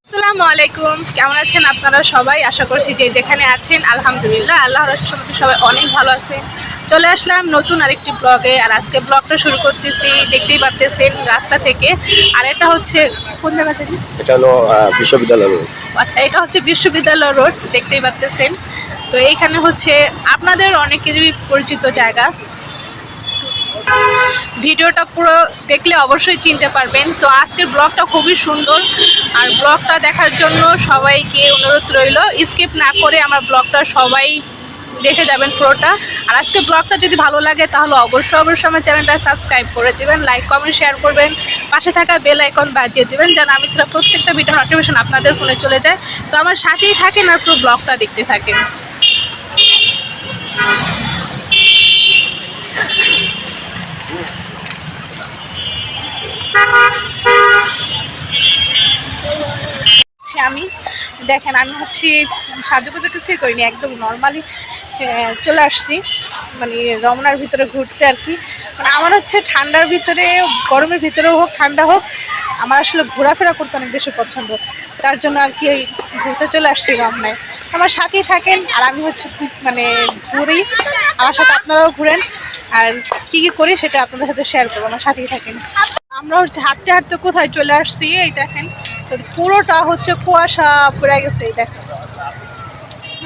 আসসালামু আলাইকুম, কেমন আছেন আপনারা সবাই? আশা করছি যে যেখানে আছেন আলহামদুলিল্লাহ আল্লাহর রহমতে সবাই অনেক ভালো আছেন। চলে আসলাম নতুন আরেকটি ব্লগে। আর আজকে ব্লগটা শুরু করতেছি, দেখতেই পাচ্ছেন রাস্তা থেকে। আর এটা হচ্ছে কোন জায়গা থেকে? এটা হলো বিশ্ববিদ্যালয় রোড। আচ্ছা, এটা হচ্ছে বিশ্ববিদ্যালয় রোড, দেখতেই পাচ্ছেন। তো এইখানে হচ্ছে আপনাদের অনেকেরই পরিচিত জায়গা। ভিডিওটা পুরো দেখলে অবশ্যই চিনতে পারবেন। তো আজকের ব্লগটা খুবই সুন্দর, আর ব্লগটা দেখার জন্য সবাইকে অনুরোধ রইল, স্কিপ না করে আমার ব্লগটা সবাই দেখে যাবেন পুরোটা। আর আজকে ব্লগটা যদি ভালো লাগে তাহলে অবশ্যই আমার চ্যানেলটা সাবস্ক্রাইব করে দেবেন, লাইক কমেন্ট শেয়ার করবেন, পাশে থাকা বেল আইকন বাজিয়ে দেবেন যেন আমি ছাড়া প্রত্যেকটা ভিডিও নোটিফিকেশন আপনাদের ফোনে চলে যায়। তো আমার সাথেই থাকেন আর পুরো ব্লগটা দেখতে থাকেন। আমি দেখেন, আমি হচ্ছে সাজুগুজু কিছুই করিনি, একদম নর্মালি চলে আসছি মানে রমনার ভিতরে ঘুরতে আর কি। মানে আমার হচ্ছে ঠান্ডার ভিতরে, গরমের ভিতরেও হোক ঠান্ডা হোক, আমার আসলে ঘোরাফেরা করতে অনেক বেশি পছন্দ। তার জন্য আর কি ওই ঘুরতে চলে আসছি রমনায়। আমার সাথেই থাকেন, আর আমি হচ্ছে মানে ঘুরি, আমার সাথে আপনারাও ঘুরেন। আর কী কী করি সেটা আপনাদের সাথে শেয়ার করবো, আমার সাথেই থাকেন। আমরা হচ্ছে হাঁটতে হাঁটতে কোথায় চলে আসছি এই দেখেন। তো পুরোটা হচ্ছে কুয়াশা পড়ে গেছে এই দেখেন।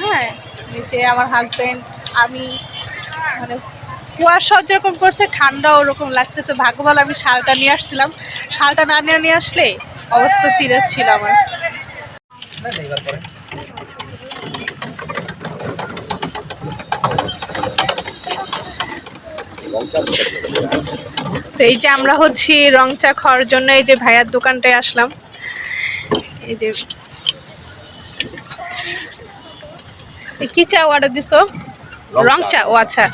হ্যাঁ, নিচে আমার হাজবেন্ড, আমি, মানে কুয়াশা যেরকম করছে ঠান্ডা ওরকম লাগতেছে। ভাগ্য ভালো আমি শালটা নিয়ে আসছিলাম, শালটা না নিয়ে আসলে অবস্থা সিরিয়াস ছিল আমার। তো এই যে আমরা হচ্ছে রং চা খাওয়ার জন্য এই যে ভাইয়ার দোকানটায় আসলাম। এই যে কি চা অর্ডার দিছো? রং চা। ও আচ্ছা,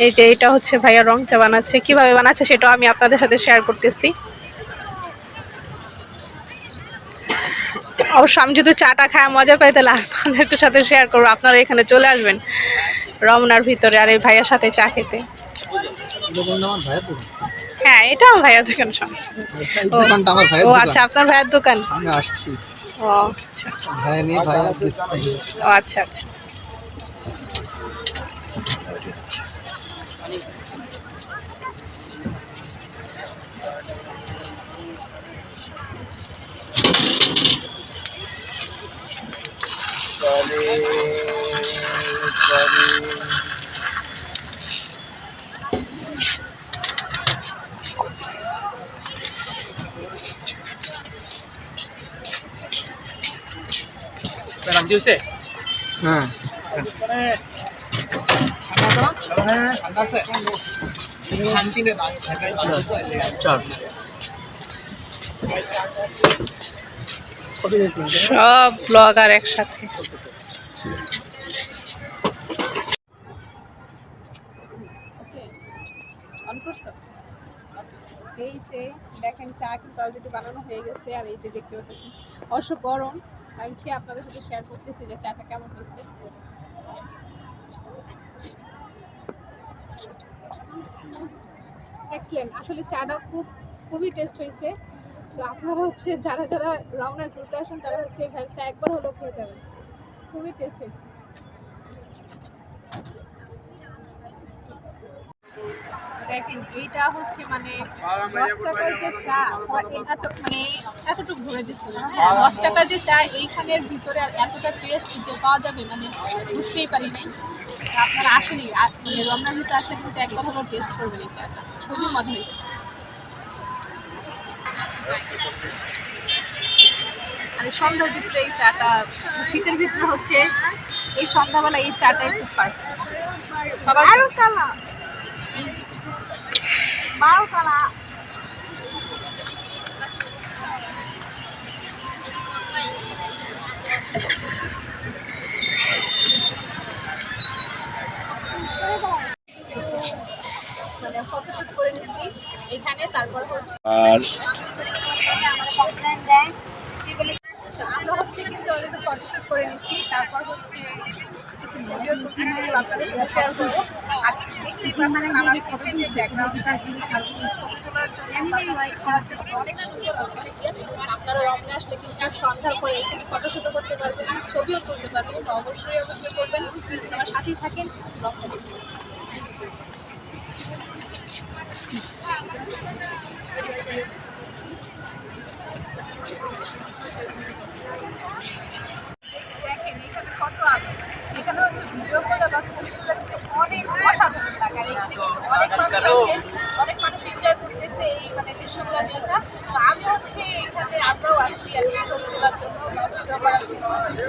এই যে এটা হচ্ছে ভাইয়া রং চা বানাচ্ছে, কিভাবে বানাচ্ছে সেটাও আমি আপনাদের সাথে শেয়ার করতেছি। অবশ্য আমি যদি চাটা খায় মজা পাই তাহলে আপনাদের সাথে শেয়ার করবো। আপনারা এখানে চলে আসবেন রমনার ভিতরে আর এই ভাইয়ার সাথে চা খেতে। হ্যাঁ, এটা আমার ভাইয়ার দোকান। ও আচ্ছা, আপনার ভাইয়ের দোকান। আমি আসছি। ও আচ্ছা, ও আচ্ছা আচ্ছা। হ্যাঁ, সব ব্লগার একসাথে। এই যে দেখেন চা কিন্তু অলরেডি বানানো হয়ে গেছে। আর এই যে দেখতে পাচ্ছেন অবশ্য গরম, আমি খেয়ে আপনাদের সাথে শেয়ার করতেছি যে চাটা কেমন হয়েছে। এক্সেলেন্ট, আসলে চাটা খুবই টেস্ট হয়েছে। তো আপনারা হচ্ছে যারা যারা রমনা ঘুরতে আসেন তারা হচ্ছে এখানে চা একবার হলেও খেয়ে যাবেন, খুবই টেস্ট হয়েছে। দেখেন এইটা হচ্ছে মানে 10 টাকার যে চা, মানে এতটুকু ভরে দিচ্ছিল। হ্যাঁ, 10 টাকার যে চা এইখানের ভিতরে আর এতটা টেস্ট যে পাওয়া যাবে মানে বুঝতেই পারি নাই। আপনারা আসলেই মানে রমনার ভিতরে আসলে কিন্তু একবার হলেও টেস্ট করবেন এই চাটা, খুবই মজা হয়েছে। আর এই সন্ধ্যার ভিতরে এই চাটা, শীতের ভিতরে হচ্ছে এই সন্ধ্যাবেলা এই চাটাই খুব পারফেক্ট। সবার মানে ফটোশুট করে নিচ্ছি এখানে, তারপর হচ্ছে আমরা হচ্ছে কিন্তু অলরেডি ফটোশুট করে নিচ্ছি, তারপর হচ্ছে ভিডিও আপনাদের সাথে শেয়ার করবো। আর দেখতেই দেখতেই পাচ্ছেন আমার পিছনে যে ব্যাকগ্রাউন্ডটা অনেক সুন্দর আসলে কি আপনারা রমনা আসলে কিন্তু সন্ধ্যার পরে এখানে ফটোশুটও করতে পারবেন, ছবিও তুলতে পারবেন। তো অবশ্যই অবশ্যই করবেন, আমার সাথেই থাকেন, ব্লগটা দেখুন। দেখেন এখানে কত আছে, এখানে হচ্ছে ভিডিও করলে বা ছবি তুললে কিন্তু অনেক অসাধারণ লাগে। আর এখানে কিন্তু অনেক মানুষ আছে, অনেক মানুষ এনজয় করতেছে এই মানে দৃশ্যগুলো দেখা। তো আমি হচ্ছে এখানে আমরাও আসছি আর কি ছবি তোলার জন্য বা ভিডিও করার জন্য।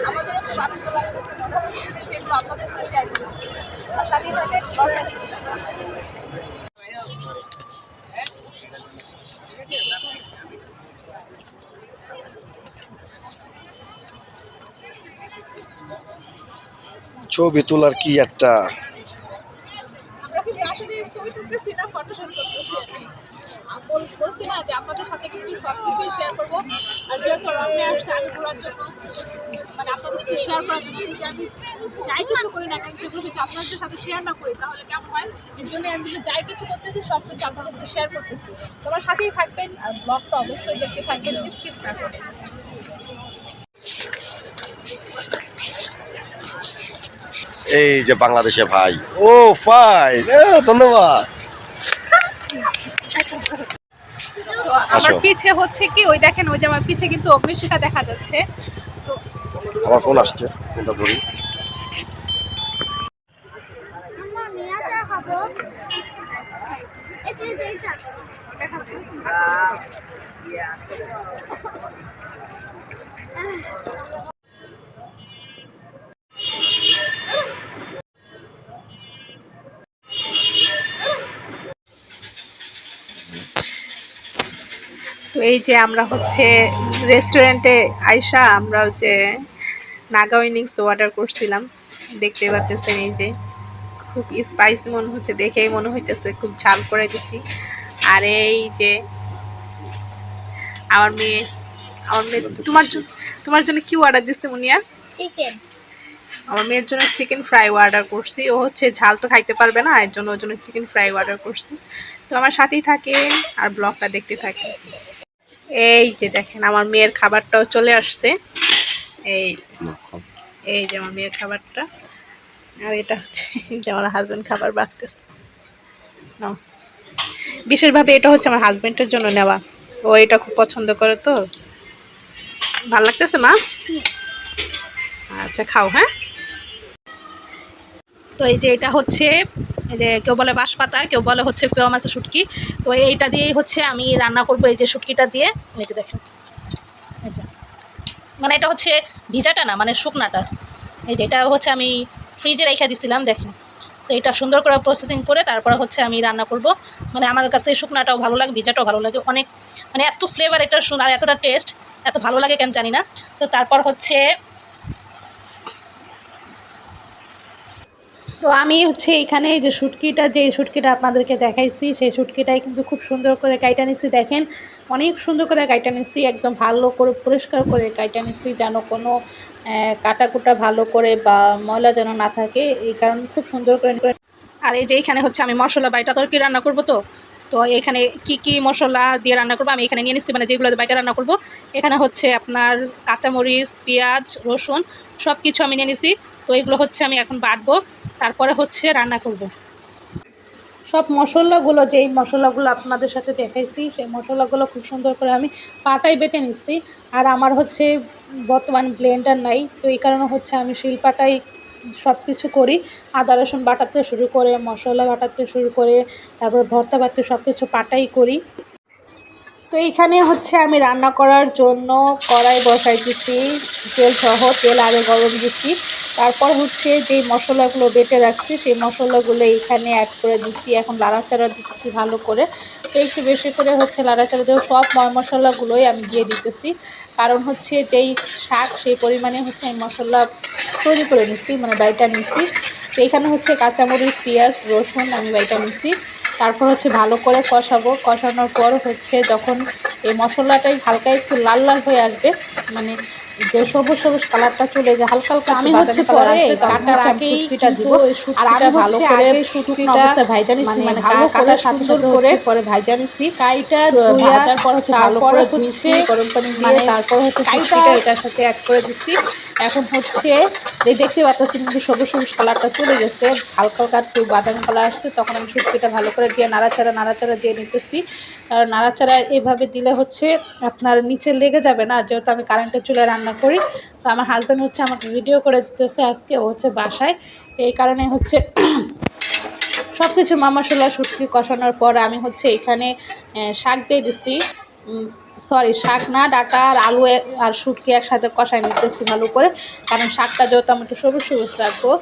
আমাদেরও খুব আনন্দ লাগতেছে, মজা লাগতেছে, সেগুলো আপনাদের সাথে শেয়ার করতেছি। আর সাথে থাকেন, ব্লগটা দেখতে থাকুন। ছবি তোলার কি একটা আমরা কিন্তু আসলে ছবি তুলতেছি না, ফটোশুট করতেছি আর কি। বলছি না যে আপনাদের সাথে কিন্তু সব কিছুই শেয়ার করবো। আর যেহেতু রমনা আসছে আমি ঘোরার জন্য, মানে আপনাদের সাথে শেয়ার করার জন্য, যদি আমি যাই কিছু করি না কেন সেগুলো যদি আপনাদের সাথে শেয়ার না করি তাহলে কেমন হয়। এর জন্য আমি যদি যাই কিছু করতেছি সব কিছু আপনাদের সাথে শেয়ার করতেছি। তোমার সাথেই থাকবেন আর ব্লগটা অবশ্যই দেখতে থাকবেন, স্কিপ না করে। এই যে বাংলাদেশে ভাই। ও ফাইন, ধন্যবাদ। তো আমার আসো। পিছে হচ্ছে কি ওই দেখেন, ওই যে আমার পিছে কিন্তু অগ্নিশিখা দেখা যাচ্ছে। তো আমার ফোন আসছে, ফোনটা ধরি। তো এই যে আমরা হচ্ছে রেস্টুরেন্টে আইসা আমরা হচ্ছে নাগা উইনিংস অর্ডার করছিলাম। দেখতে পাচ্ছেন এই যে খুব স্পাইসি মনে হচ্ছে, দেখেই মনে হইতেছে খুব ঝাল করে দিছি। আর এই যে আমার মেয়ে, তোমার জন্য কি অর্ডার দিচ্ছে মুনিয়া? চিকেন। আমার মেয়ের জন্য চিকেন ফ্রাই অর্ডার করছি। ও হচ্ছে ঝাল তো খাইতে পারবে না, এর জন্য ওর জন্য চিকেন ফ্রাই অর্ডার করছি। তো আমার সাথেই থাকে আর ব্লগটা দেখতে থাকে। এই যে দেখেন আমার মেয়ের খাবারটাও চলে আসছে। এই এই যে আমার মেয়ের খাবারটা, আর এটা হচ্ছে যে আমার হাজবেন্ড খাবার বাড়তেছে। বিশেষভাবে এটা হচ্ছে আমার হাজবেন্ডের জন্য নেওয়া, ও এটা খুব পছন্দ করে। তো ভালো লাগতেছে মা? আচ্ছা খাও। হ্যাঁ, তো এই যে এটা হচ্ছে এই যে কেউ বলে বাঁশপাতা, কেউ বলে হচ্ছে ফেওয়া মাছের শুটকি। তো এইটা দিয়েই হচ্ছে আমি রান্না করবো, এই যে শুটকিটা দিয়ে। এই যে দেখেন, এই যে মানে এটা হচ্ছে ভিজাটা না, মানে শুকনাটা। এই যে এটা হচ্ছে আমি ফ্রিজে রেখে দিছিলাম, দেখেন। তো এটা সুন্দর করে প্রসেসিং করে তারপরে হচ্ছে আমি রান্না করব। মানে আমার কাছ থেকে শুকনাটাও ভালো লাগে, ভিজাটাও ভালো লাগে অনেক, মানে এত ফ্লেভার এটা আর এতটা টেস্ট, এত ভালো লাগে কেন জানি না। তো তারপর হচ্ছে তো আমি হচ্ছে এখানে যে শুটকিটা আপনাদেরকে দেখাইছি, সেই শুটকিটাই কিন্তু খুব সুন্দর করে কাইটা নিচ্ছি। দেখেন অনেক সুন্দর করে কাইটা নিচ্ছি, একদম ভালো করে পরিষ্কার করে কাইটা নিচ্ছি, যেন কোনো কাটাকুটা ভালো করে বা ময়লা যেন না থাকে, এই কারণে খুব সুন্দর করে। আর এই যে এখানে হচ্ছে আমি মশলা বাইটা তরকারি রান্না করবো। তো তো এখানে কি কি মশলা দিয়ে রান্না করবো আমি এখানে নিয়ে নিচ্ছি, মানে যেগুলো বাইটা রান্না করবো। এখানে হচ্ছে আপনার কাঁচামরিচ, পেঁয়াজ, রসুন সব কিছু আমি নিয়ে নিচ্ছি। তো এগুলো হচ্ছে আমি এখন বাটবো, তারপরে হচ্ছে রান্না করব। সব মশলাগুলো, যেই মশলাগুলো আপনাদের সাথে দেখাইছি সেই মশলাগুলো খুব সুন্দর করে আমি পাটায় বেটে নিচ্ছি। আর আমার হচ্ছে বর্তমান ব্লেন্ডার নাই, তো এই কারণে হচ্ছে আমি শিলপাটাই সব কিছু করি। আদা রসুন বাটাতে শুরু করে, মশলা বাটাতে শুরু করে, তারপর ভর্তা বাটতে সব কিছু পাটাই করি। তো এইখানে হচ্ছে আমি রান্না করার জন্য কড়াই বসাই দিচ্ছি, তেল আগে গরম দিচ্ছি। তারপর হচ্ছে যেই মশলাগুলো বেটে রাখছি সেই মশলাগুলো এইখানে অ্যাড করে দিচ্ছি। এখন নাড়াচাড়া দিতেছি ভালো করে। তো একটু বেশি করে হচ্ছে নাড়াচাড়া দিয়ে সব মশলাগুলোই আমি দিয়ে দিতেছি, কারণ হচ্ছে যেই শাক সেই পরিমাণে হচ্ছে আমি মশলা তৈরি করে নিচ্ছি, মানে বাইটা নিচ্ছি। তো এখানে হচ্ছে কাঁচামরিচ, পেঁয়াজ, রসুন আমি বাইটা নিচ্ছি। তারপর হচ্ছে ভালো করে কষাবো। কষানোর পর হচ্ছে যখন এই মশলাটাই হালকা একটু লাল লাল হয়ে আসবে, মানে যে সবুজ সবুজ কালারটা চলে যায়, হালকা হালকা আমি বাদামি হচ্ছে কালার পরে আসবে, তখন কাটার হচ্ছে আমি আগেই শুটকিটা দিব। আর আমি ভালো হচ্ছে করে আগে শুকনো শুটকিটা অবস্থায় ভাইজা নিচ্ছি, মানে মানে ভালো করে কাটার সাথে সুন্দর সাথে করে হচ্ছে পরে ভাইজা নিচ্ছি। কাইটা ধুইয়া ভাজার পর হচ্ছে ভালো তারপরে করে হচ্ছে ধুইছি গরম পানি দিয়ে, মানে তারপর হচ্ছে কাইটা শুটকিটা এটার সাথে অ্যাড করে দিচ্ছি। এখন হচ্ছে এই দেখতে পাচ্ছেন কিন্তু সবুজ সবুজ কালারটা চলে গেছে, হালকা হালকা একটু বাদামি কালার আসছে, তখন আমি শুটকিটা ভালো করে দিয়ে নাড়াচাড়া দিয়ে নিতেছি। কারণ নাড়াচাড়া এভাবে দিলে হচ্ছে আপনার নিচে লেগে যাবে না, যেহেতু আমি কারেন্টের চুলায় রান্না করি। তো আমার হাজব্যান্ড হচ্ছে আমাকে ভিডিও করে দিতেছে আজকে, ও হচ্ছে বাসায়, তো এই কারণে হচ্ছে সব কিছু মশলা শুটকি কষানোর পর আমি হচ্ছে এখানে শাক দিয়ে দিচ্ছি। সরি, শাক না, ডাঁটা আর আলু আর শুটকি একসাথে কষাই নিতেছি ভালো করে। কারণ শাকটা যেহেতু আমি একটু সবুজ সবুজ রাখবো,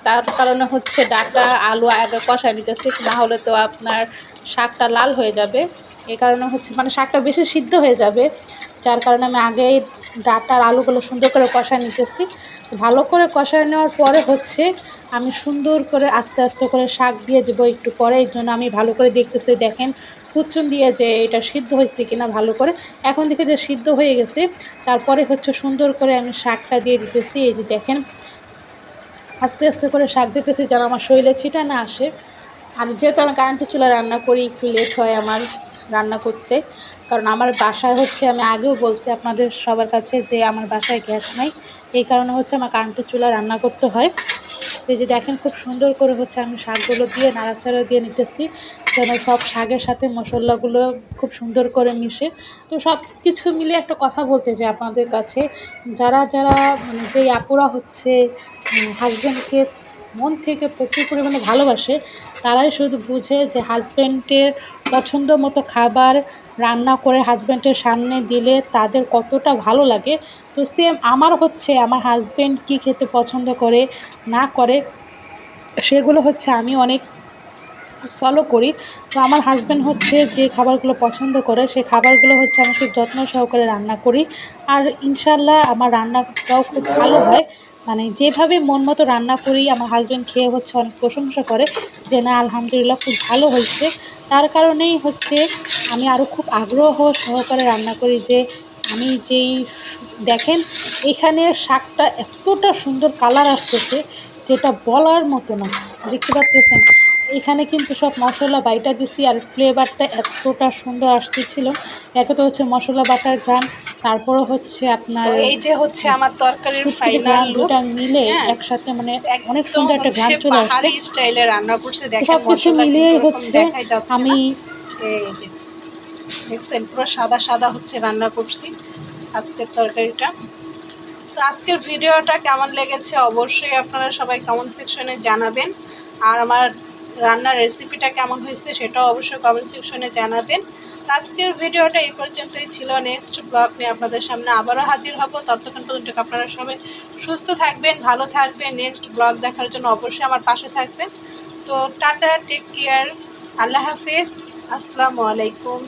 তার কারণে হচ্ছে ডাঁটা আলু আগে কষাই নিতেছি, না হলে তো আপনার শাকটা লাল হয়ে যাবে। এই কারণে হচ্ছে মানে শাকটা বেশি সিদ্ধ হয়ে যাবে, যার কারণে আমি আগেই ডাঁটা আর আলুগুলো সুন্দর করে কষাই নিতেছি। ভালো করে কষায় নেওয়ার পরে হচ্ছে আমি সুন্দর করে আস্তে আস্তে করে শাক দিয়ে দেবো একটু পরে। এই জন্য আমি ভালো করে দেখতেছি, দেখেন খুচ্চুন দিয়ে যে এটা সিদ্ধ হয়েছে কিনা ভালো করে। এখন দেখে যে সিদ্ধ হয়ে গেছে, তারপরে হচ্ছে সুন্দর করে আমি শাকটা দিয়ে দিতেছি। এই যে দেখেন আস্তে আস্তে করে শাক দিতেছি যেন আমার শরীরে ছিটা না আসে। আর যেহেতু আমি কারেন্টের চুলায় রান্না করি, একটু লেট হয় আমার রান্না করতে, কারণ আমার বাসায় হচ্ছে আমি আগেও বলছি আপনাদের সবার কাছে যে আমার বাসায় গ্যাস নাই, এই কারণে হচ্ছে আমার কারেন্টের চুলায় রান্না করতে হয়। এই যে দেখেন খুব সুন্দর করে হচ্ছে আমি শাকগুলো দিয়ে নাড়াচাড়া দিয়ে নিতেছি, যেন সব শাকের সাথে মশলাগুলো খুব সুন্দর করে মিশে। তো সব কিছু মিলে একটা কথা বলতে চাই আপনাদের কাছে, যারা যারা মানে যেই আপুরা হচ্ছে হাজব্যান্ডকে মন থেকে প্রচুর পরিমাণে ভালোবাসে, তারাই শুধু বুঝে যে হাজব্যান্ডের পছন্দ মতো খাবার রান্না করে হাজব্যান্ডের সামনে দিলে তাদের কতটা ভালো লাগে। তো সেম আমার হচ্ছে আমার হাজব্যান্ড কী খেতে পছন্দ করে না করে সেগুলো হচ্ছে আমি অনেক ফলো করি। তো আমার হাজব্যান্ড হচ্ছে যে খাবারগুলো পছন্দ করে সেই খাবারগুলো হচ্ছে আমি খুব যত্ন সহকারে রান্না করি, আর ইনশাল্লাহ আমার রান্নাটাও খুব ভালো হয়। মানে যেভাবে মন মতো রান্না করি আমার হাজব্যান্ড খেয়ে হচ্ছে অনেক প্রশংসা করে যে না আলহামদুলিল্লাহ খুব ভালো হয়েছে। তার কারণেই হচ্ছে আমি আরও খুব আগ্রহ সহকারে রান্না করি যে আমি যেই দেখেন এখানে শাকটা এতটা সুন্দর কালার আসতেছে যেটা বলার মতো না, দেখতে পাচ্ছেন। এখানে কিন্তু সব মশলা বাইটা দিছি আর ফ্লেভারটা এতটা সুন্দর আসতেছিল। একে তো হচ্ছে মশলা বাটার ঘ্রাণ, তারপরে হচ্ছে আপনার এই যে হচ্ছে আমার তরকারির শুটকির ফাইনাল ঘ্রাণ, লুক। দুটা মিলে হ্যাঁ, একসাথে মানে অনেক একদম সুন্দর একটা ঘ্রাণ হচ্ছে চলে আসছে। পাহাড়ি স্টাইলে রান্না করছে। তো দেখেন সব কিছু মশলা কিন্তু মিলিয়েই ওরকম হচ্ছে দেখাই যাচ্ছে আমি না। এই যে দেখছেন পুরো সাদা সাদা হচ্ছে রান্না করছি আজকের তরকারিটা। তো আজকের ভিডিওটা কেমন লেগেছে অবশ্যই আপনারা সবাই কমেন্ট সেকশনে জানাবেন, আর আমার রান্নার রেসিপিটা কেমন হয়েছে সেটাও অবশ্যই কমেন্ট সেকশনে জানাবেন। আজকের ভিডিওটা এই পর্যন্তই ছিল। নেক্সট ব্লগ নিয়ে আপনাদের সামনে আবারও হাজির হব। ততক্ষণ পর্যন্ত আপনারা সবাই সুস্থ থাকবেন, ভালো থাকবেন। নেক্সট ব্লগ দেখার জন্য অবশ্যই আমার পাশে থাকবেন। তো টাটা, টেক কেয়ার, আল্লাহ হাফেজ, আসসালামু আলাইকুম।